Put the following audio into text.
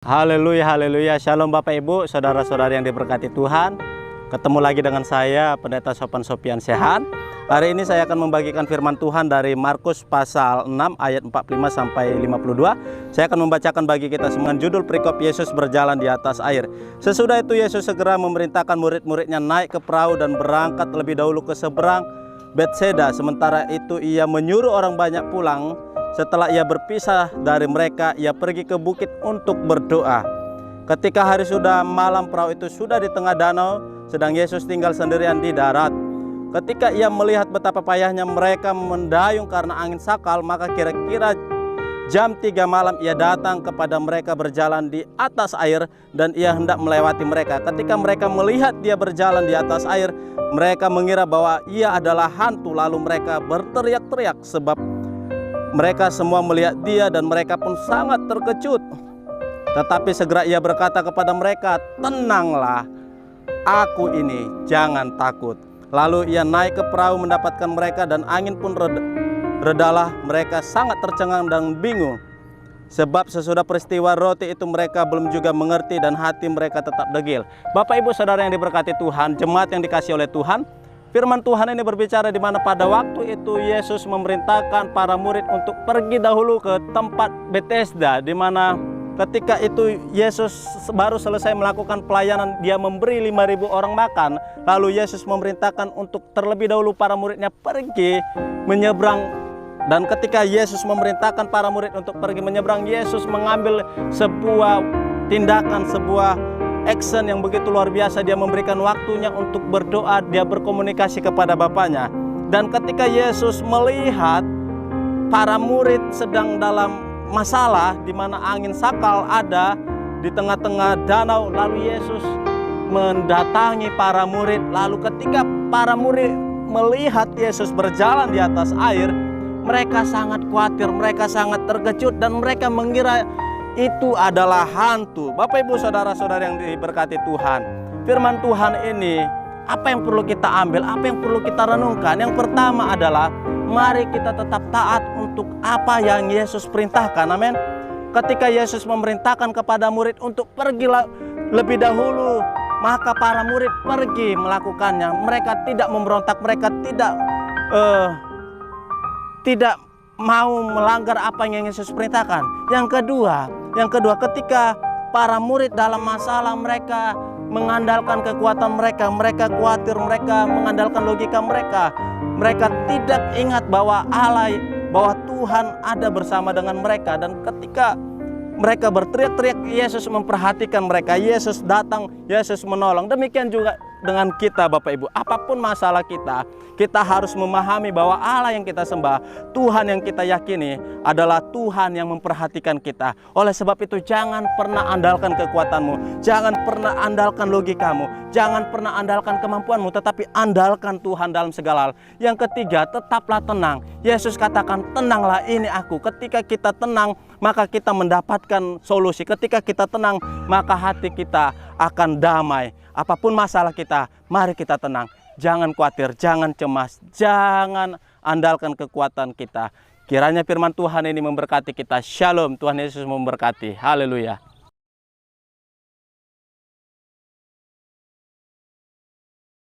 Haleluya, haleluya. Shalom Bapak Ibu, saudara-saudari yang diberkati Tuhan. Ketemu lagi dengan saya, Pendeta Sophan Sophian Sehan. Hari ini saya akan membagikan firman Tuhan dari Markus pasal 6 ayat 45 sampai 52. Saya akan membacakan bagi kita semua judul perikop Yesus berjalan di atas air. Sesudah itu Yesus segera memerintahkan murid-muridnya naik ke perahu dan berangkat lebih dahulu ke seberang Betseda. Sementara itu ia menyuruh orang banyak pulang. Setelah ia berpisah dari mereka, ia pergi ke bukit untuk berdoa. Ketika hari sudah malam, perahu itu sudah di tengah danau, sedang Yesus tinggal sendirian di darat. Ketika ia melihat betapa payahnya mereka mendayung karena angin sakal, maka kira-kira jam 3 malam ia datang kepada mereka berjalan di atas air, dan ia hendak melewati mereka. Ketika mereka melihat dia berjalan di atas air, mereka mengira bahwa ia adalah hantu, lalu mereka berteriak-teriak sebab mereka semua melihat dia, dan mereka pun sangat terkejut. Tetapi segera ia berkata kepada mereka, "Tenanglah, aku ini, jangan takut." Lalu ia naik ke perahu mendapatkan mereka, dan angin pun redalah. Mereka sangat tercengang dan bingung, sebab sesudah peristiwa roti itu mereka belum juga mengerti, dan hati mereka tetap degil. Bapak Ibu Saudara yang diberkati Tuhan, jemaat yang dikasihi oleh Tuhan, firman Tuhan ini berbicara di mana pada waktu itu Yesus memerintahkan para murid untuk pergi dahulu ke tempat Bethesda, di mana ketika itu Yesus baru selesai melakukan pelayanan, dia memberi 5.000 orang makan. Lalu Yesus memerintahkan untuk terlebih dahulu para muridnya pergi menyeberang. Dan ketika Yesus memerintahkan para murid untuk pergi menyeberang, Yesus mengambil sebuah tindakan, sebuah action yang begitu luar biasa. Dia memberikan waktunya untuk berdoa, dia berkomunikasi kepada Bapaknya. Dan ketika Yesus melihat para murid sedang dalam masalah, di mana angin sakal ada di tengah-tengah danau, lalu Yesus mendatangi para murid. Lalu ketika para murid melihat Yesus berjalan di atas air, mereka sangat khawatir, mereka sangat terkejut, dan mereka mengira itu adalah hantu. Bapak Ibu Saudara-saudara yang diberkati Tuhan, firman Tuhan ini apa yang perlu kita ambil, apa yang perlu kita renungkan? Yang pertama adalah mari kita tetap taat untuk apa yang Yesus perintahkan. Amin. Ketika Yesus memerintahkan kepada murid untuk pergi lebih dahulu, maka para murid pergi melakukannya. Mereka tidak memberontak, mereka tidak mau melanggar apa yang Yesus perintahkan. Yang kedua, ketika para murid dalam masalah, mereka mengandalkan kekuatan mereka, mereka khawatir, mereka mengandalkan logika mereka. Mereka tidak ingat bahwa bahwa Tuhan ada bersama dengan mereka. Dan ketika mereka berteriak-teriak, Yesus memperhatikan mereka, Yesus datang, Yesus menolong. Demikian juga dengan kita Bapak Ibu, apapun masalah kita, kita harus memahami bahwa Allah yang kita sembah, Tuhan yang kita yakini adalah Tuhan yang memperhatikan kita. Oleh sebab itu jangan pernah andalkan kekuatanmu, jangan pernah andalkan logikamu, jangan pernah andalkan kemampuanmu, tetapi andalkan Tuhan dalam segala hal. Yang ketiga, tetaplah tenang. Yesus katakan, "Tenanglah, ini aku." Ketika kita tenang, maka kita mendapatkan solusi. Ketika kita tenang, maka hati kita akan damai. Apapun masalah kita, mari kita tenang. Jangan khawatir, jangan cemas, jangan andalkan kekuatan kita. Kiranya firman Tuhan ini memberkati kita. Shalom, Tuhan Yesus memberkati. Haleluya.